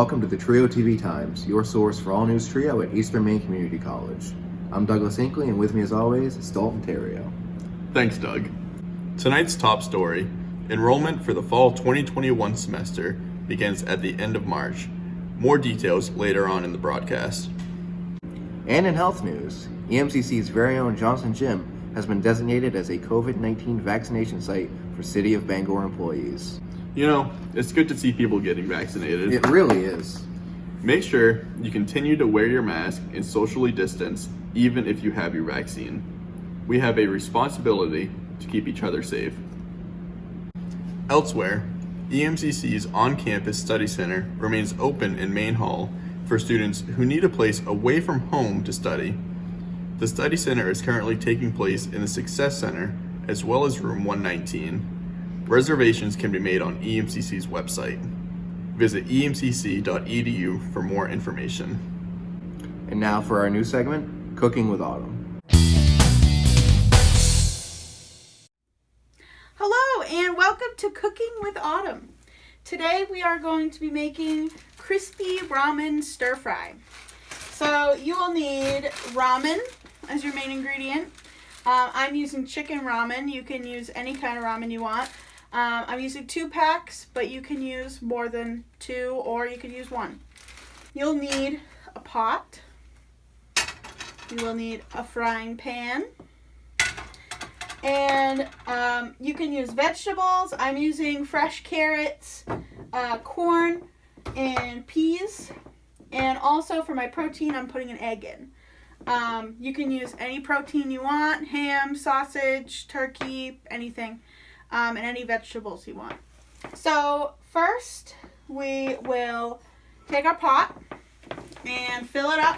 Welcome to the Trio TV Times, your source for all news Trio at Eastern Maine Community College. I'm Douglas Inkley, and with me as always is Dalton Terrio. Thanks, Doug. Tonight's top story: enrollment for the fall 2021 semester begins at the end of March. More details later on in the broadcast. And in health news, EMCC's very own Johnson Gym has been designated as a COVID-19 vaccination site for City of Bangor employees. You know, it's good to see people getting vaccinated. It really is. Make sure you continue to wear your mask and socially distance even if you have your vaccine. We have a responsibility to keep each other safe. Elsewhere, EMCC's on-campus study center remains open in Main Hall for students who need a place away from home to study. The study center is currently taking place in the Success Center as well as room 119. Reservations can be made on EMCC's website. Visit emcc.edu for more information. And now for our new segment, Cooking with Autumn. Hello and welcome to Cooking with Autumn. Today we are going to be making crispy ramen stir fry. So you will need ramen as your main ingredient. I'm using chicken ramen. You can use any kind of ramen you want. I'm using 2 packs, but you can use more than 2 or you can use 1. You'll need a pot. You will need a frying pan. And you can use vegetables. I'm using fresh carrots, corn, and peas. And also for my protein, I'm putting an egg in. You can use any protein you want: ham, sausage, turkey, anything. And any vegetables you want. So first we will take our pot and fill it up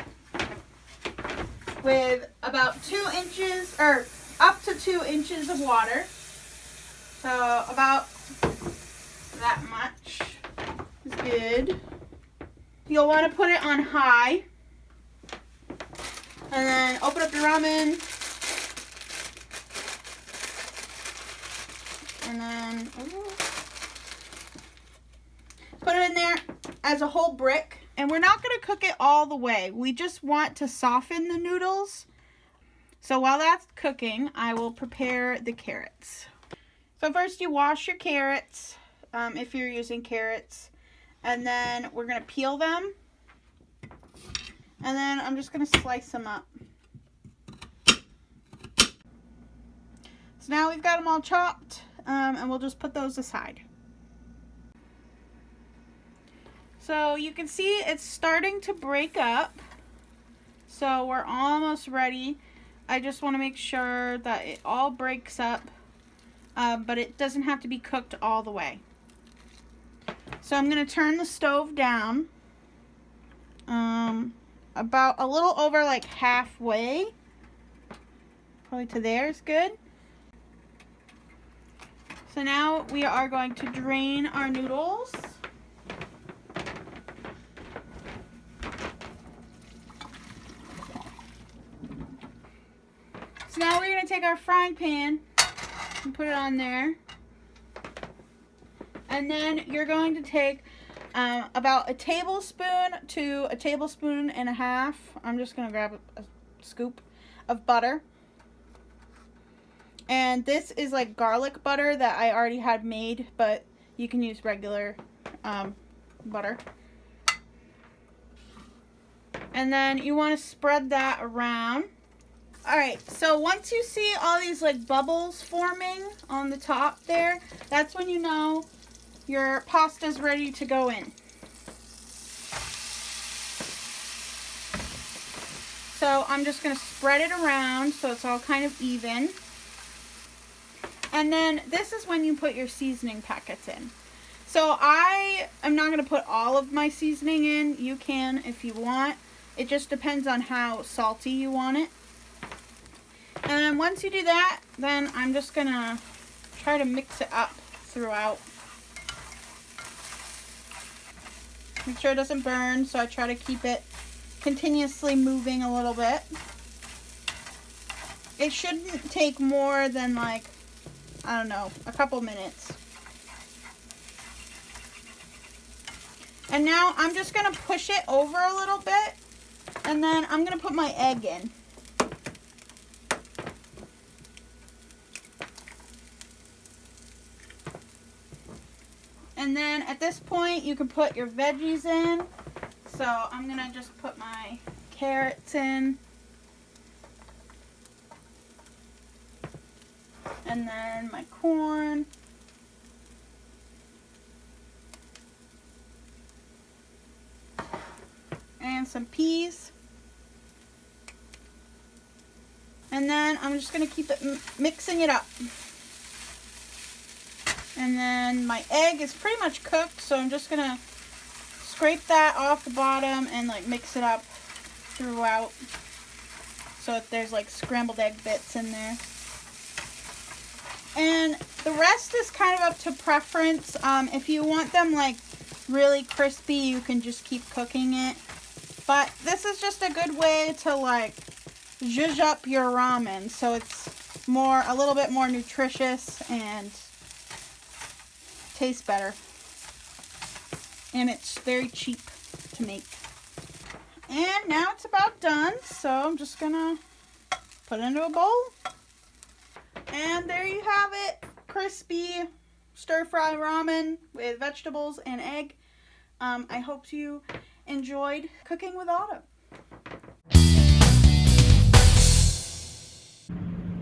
with about 2 inches or up to 2 inches of water. So about that much is good. You'll want to put it on high and then open up your ramen. And then put it in there as a whole brick. And we're not going to cook it all the way. We just want to soften the noodles. So while that's cooking, I will prepare the carrots. So first you wash your carrots, if you're using carrots. And then we're going to peel them. And then I'm just going to slice them up. So now we've got them all chopped. And we'll just put those aside. So you can see it's starting to break up. So we're almost ready. I just want to make sure that it all breaks up. But it doesn't have to be cooked all the way. So I'm going to turn the stove down. About a little over like halfway. Probably to there is good. So now we are going to drain our noodles. So now we're going to take our frying pan and put it on there. And then you're going to take about a tablespoon to a tablespoon and a half. I'm just going to grab a scoop of butter. And this is like garlic butter that I already had made, but you can use regular butter. And then you want to spread that around. Alright, so once you see all these like bubbles forming on the top there, that's when you know your pasta's ready to go in. So I'm just going to spread it around so it's all kind of even. And then this is when you put your seasoning packets in. So I am not going to put all of my seasoning in. You can if you want. It just depends on how salty you want it. And then once you do that, then I'm just going to try to mix it up throughout. Make sure it doesn't burn, so I try to keep it continuously moving a little bit. It shouldn't take more than like, I don't know, a couple minutes. And now I'm just gonna push it over a little bit, and then I'm gonna put my egg in. And then at this point, you can put your veggies in. So I'm gonna just put my carrots in. And then my corn. And some peas. And then I'm just gonna keep it mixing it up. And then my egg is pretty much cooked, so I'm just gonna scrape that off the bottom and like mix it up throughout so that there's like scrambled egg bits in there. And the rest is kind of up to preference. If you want them like really crispy, you can just keep cooking it. But this is just a good way to like zhuzh up your ramen so it's a little bit more nutritious and tastes better. And it's very cheap to make. And now it's about done, so I'm just gonna put it into a bowl. And there you have it, crispy stir-fry ramen with vegetables and egg. I hope you enjoyed Cooking with Autumn.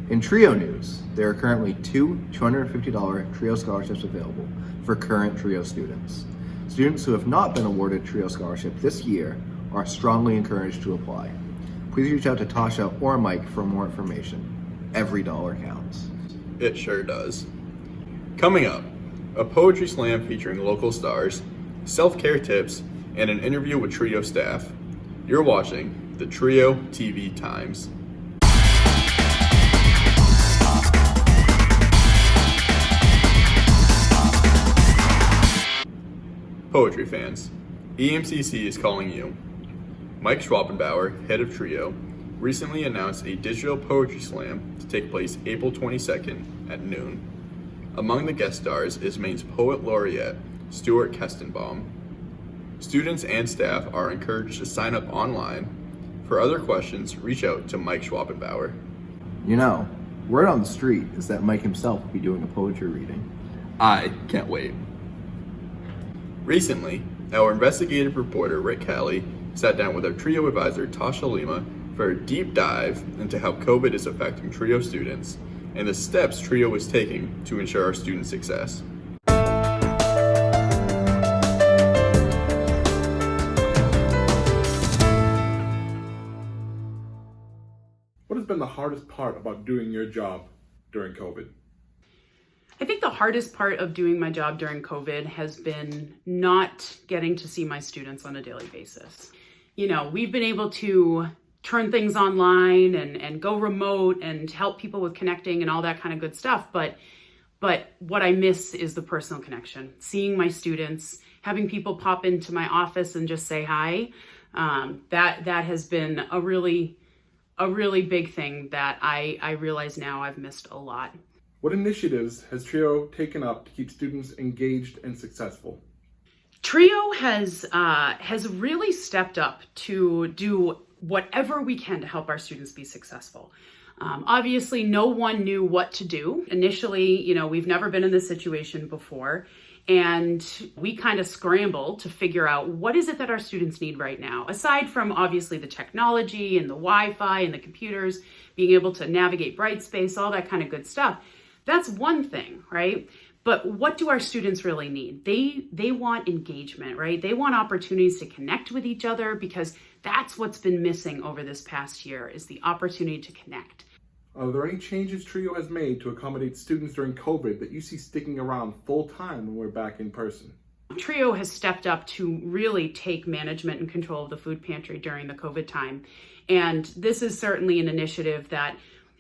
In TRIO news, there are currently 2 $250 TRIO scholarships available for current TRIO students. Students who have not been awarded TRIO scholarship this year are strongly encouraged to apply. Please reach out to Tasha or Mike for more information. Every dollar counts. It sure does. Coming up, a poetry slam featuring local stars, self-care tips, and an interview with TRIO staff. You're watching the TRIO TV Times. Poetry fans, EMCC is calling you. Mike Schwabenbauer, head of TRIO, recently announced a digital poetry slam to take place April 22nd at noon. Among the guest stars is Maine's poet laureate, Stuart Kestenbaum. Students and staff are encouraged to sign up online. For other questions, reach out to Mike Schwabenbauer. You know, word on the street is that Mike himself will be doing a poetry reading. I can't wait. Recently, our investigative reporter Rick Callie sat down with our TRIO advisor Tasha Lima for a deep dive into how COVID is affecting TRIO students and the steps TRIO is taking to ensure our student success. What has been the hardest part about doing your job during COVID? I think the hardest part of doing my job during COVID has been not getting to see my students on a daily basis. You know, we've been able to turn things online and go remote and help people with connecting and all that kind of good stuff. But what I miss is the personal connection, seeing my students, having people pop into my office and just say hi. That has been a really big thing that I realize now I've missed a lot. What initiatives has TRIO taken up to keep students engaged and successful? TRIO has really stepped up to do whatever we can to help our students be successful. Obviously, no one knew what to do. Initially, you know, we've never been in this situation before, and we kind of scrambled to figure out what is it that our students need right now, aside from obviously the technology and the Wi-Fi and the computers, being able to navigate Brightspace, all that kind of good stuff. That's one thing, right? But what do our students really need? They want engagement, right? They want opportunities to connect with each other, because that's what's been missing over this past year, is the opportunity to connect. Are there any changes TRIO has made to accommodate students during COVID that you see sticking around full time when we're back in person? TRIO has stepped up to really take management and control of the food pantry during the COVID time. And this is certainly an initiative that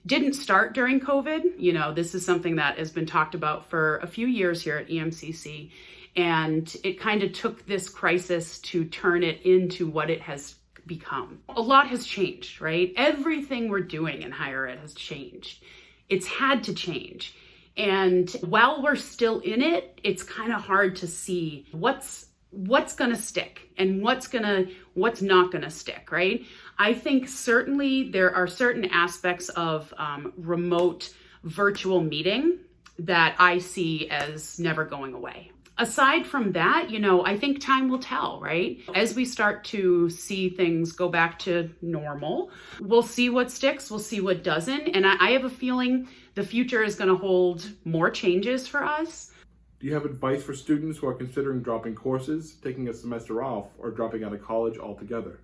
didn't start during COVID. You know, this is something that has been talked about for a few years here at EMCC. And it kind of took this crisis to turn it into what it has become. A lot has changed, right? Everything we're doing in higher ed has changed. It's had to change. And while we're still in it, it's kind of hard to see what's what's going to stick and what's not going to stick, right? I think certainly there are certain aspects of remote virtual meeting that I see as never going away. Aside from that, I think time will tell, right? As we start to see things go back to normal, we'll see what sticks, we'll see what doesn't. And I have a feeling the future is going to hold more changes for us. Do you have advice for students who are considering dropping courses, taking a semester off, or dropping out of college altogether?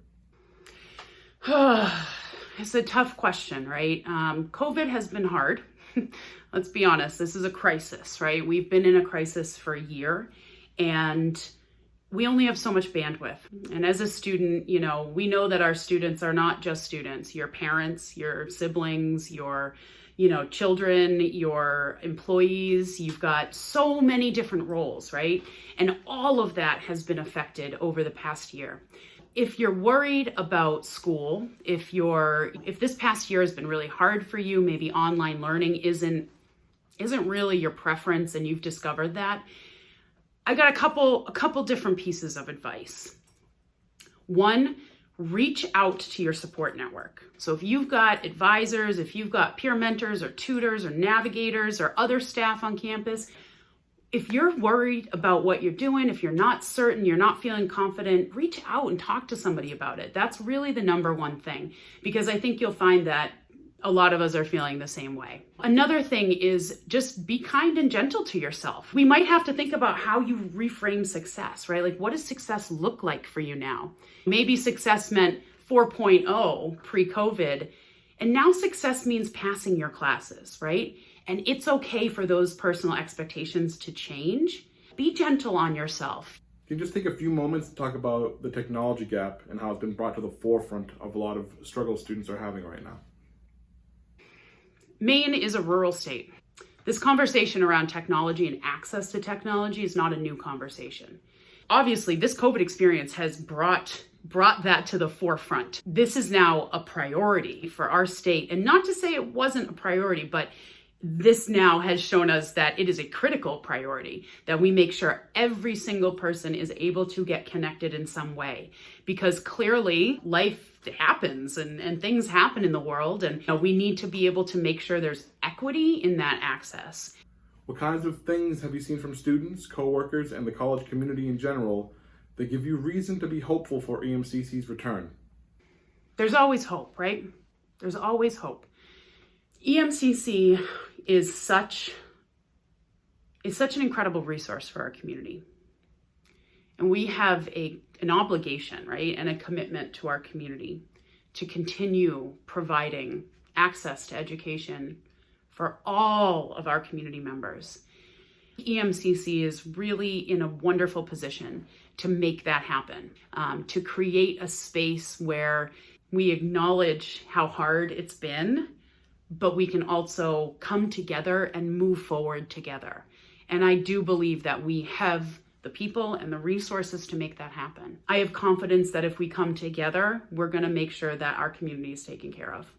It's a tough question, right? COVID has been hard. Let's be honest, this is a crisis, right? We've been in a crisis for a year and we only have so much bandwidth. And as a student, we know that our students are not just students, your parents, your siblings, your children, your employees. You've got so many different roles, right? And all of that has been affected over the past year. If you're worried about school, if this past year has been really hard for you, maybe online learning isn't really your preference and you've discovered that, I got a couple different pieces of advice. One, reach out to your support network. So if you've got advisors, if you've got peer mentors or tutors or navigators or other staff on campus, if you're worried about what you're doing, if you're not certain, you're not feeling confident, reach out and talk to somebody about it. That's really the number one thing, because I think you'll find that a lot of us are feeling the same way. Another thing is just be kind and gentle to yourself. We might have to think about how you reframe success, right? Like, what does success look like for you now? Maybe success meant 4.0 pre-COVID, and now success means passing your classes, right? And it's okay for those personal expectations to change. Be gentle on yourself. Can you just take a few moments to talk about the technology gap and how it's been brought to the forefront of a lot of struggles students are having right now? Maine is a rural state. This conversation around technology and access to technology is not a new conversation. Obviously, this COVID experience has brought that to the forefront. This is now a priority for our state. And not to say it wasn't a priority, but this now has shown us that it is a critical priority, that we make sure every single person is able to get connected in some way, because clearly life happens and things happen in the world, and we need to be able to make sure there's equity in that access. What kinds of things have you seen from students, coworkers, and the college community in general that give you reason to be hopeful for EMCC's return? There's always hope, right? There's always hope. EMCC is such an incredible resource for our community. And we have an obligation, right, and a commitment to our community to continue providing access to education for all of our community members. EMCC is really in a wonderful position to make that happen, to create a space where we acknowledge how hard it's been, but we can also come together and move forward together. And I do believe that we have the people and the resources to make that happen. I have confidence that if we come together, we're going to make sure that our community is taken care of.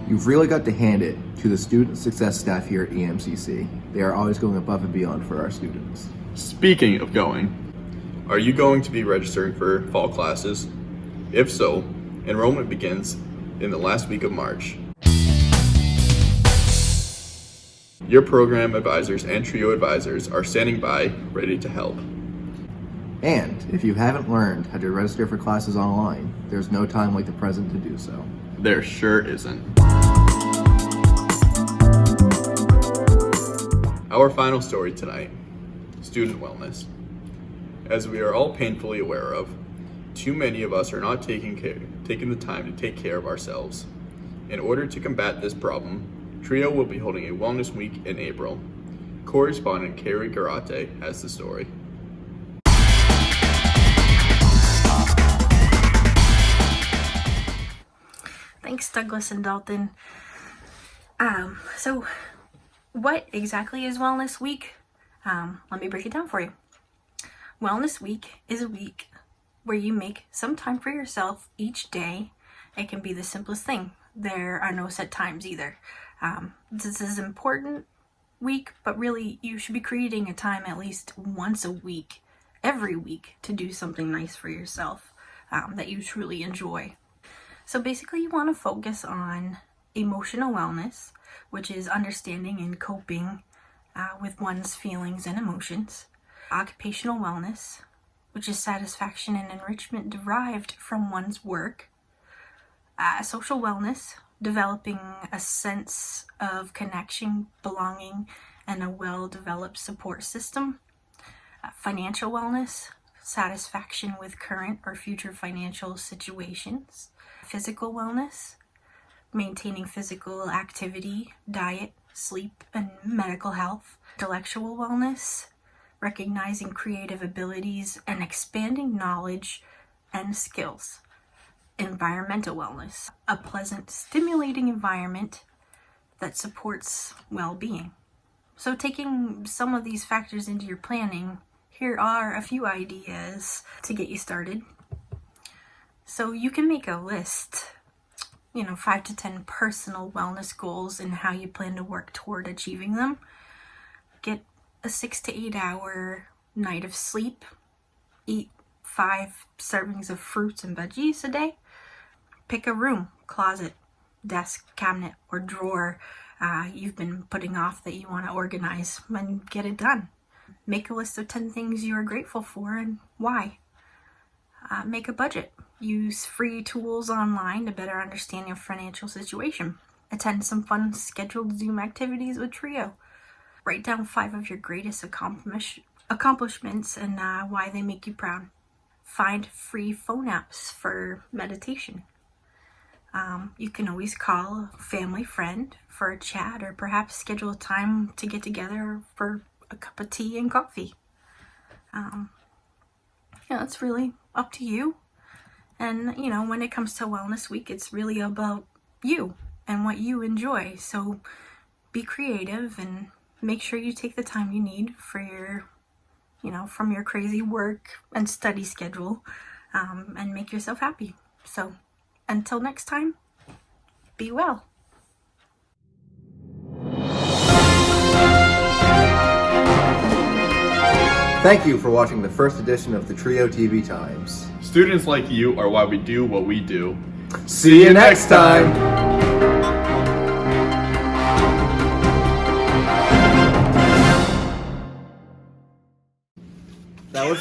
You've really got to hand it to the student success staff here at EMCC. They are always going above and beyond for our students. Speaking of going, are you going to be registering for fall classes? If so, enrollment begins in the last week of March. Your program advisors and TRIO advisors are standing by, ready to help. And if you haven't learned how to register for classes online, there's no time like the present to do so. There sure isn't. Our final story tonight, student wellness. As we are all painfully aware of, too many of us are not taking the time to take care of ourselves. In order to combat this problem, TRIO will be holding a wellness week in April. Correspondent Carrie Garate has the story. Thanks, Douglas and Dalton. So what exactly is Wellness Week? Let me break it down for you. Wellness Week is a week where you make some time for yourself each day It can be the simplest thing. There are no set times either. This is an important week, but really you should be creating a time at least once a week, every week, to do something nice for yourself that you truly enjoy. So basically you want to focus on emotional wellness, which is understanding and coping with one's feelings and emotions. Occupational wellness, which is satisfaction and enrichment derived from one's work. Social wellness, developing a sense of connection, belonging, and a well-developed support system. Financial wellness, satisfaction with current or future financial situations. Physical wellness, maintaining physical activity, diet, sleep, and medical health. Intellectual wellness, recognizing creative abilities and expanding knowledge and skills. Environmental wellness, a pleasant, stimulating environment that supports well-being. So taking some of these factors into your planning, here are a few ideas to get you started. So you can make a list, 5 to 10 personal wellness goals and how you plan to work toward achieving them. Get a 6 to 8 hour night of sleep. Eat 5 servings of fruits and veggies a day. Pick a room, closet, desk, cabinet, or drawer you've been putting off that you want to organize and get it done. Make a list of 10 things you are grateful for and why. Make a budget. Use free tools online to better understand your financial situation. Attend some fun scheduled Zoom activities with Trio. Write down 5 of your greatest accomplishments and why they make you proud. Find free phone apps for meditation. You can always call a family friend for a chat, or perhaps schedule a time to get together for a cup of tea and coffee. It's really up to you. And, when it comes to Wellness Week, it's really about you and what you enjoy. So be creative and make sure you take the time you need for your, from your crazy work and study schedule, and make yourself happy. So until next time, be well. Thank you for watching the first edition of the Trio TV Times. Students like you are why we do what we do. See you next time! That was...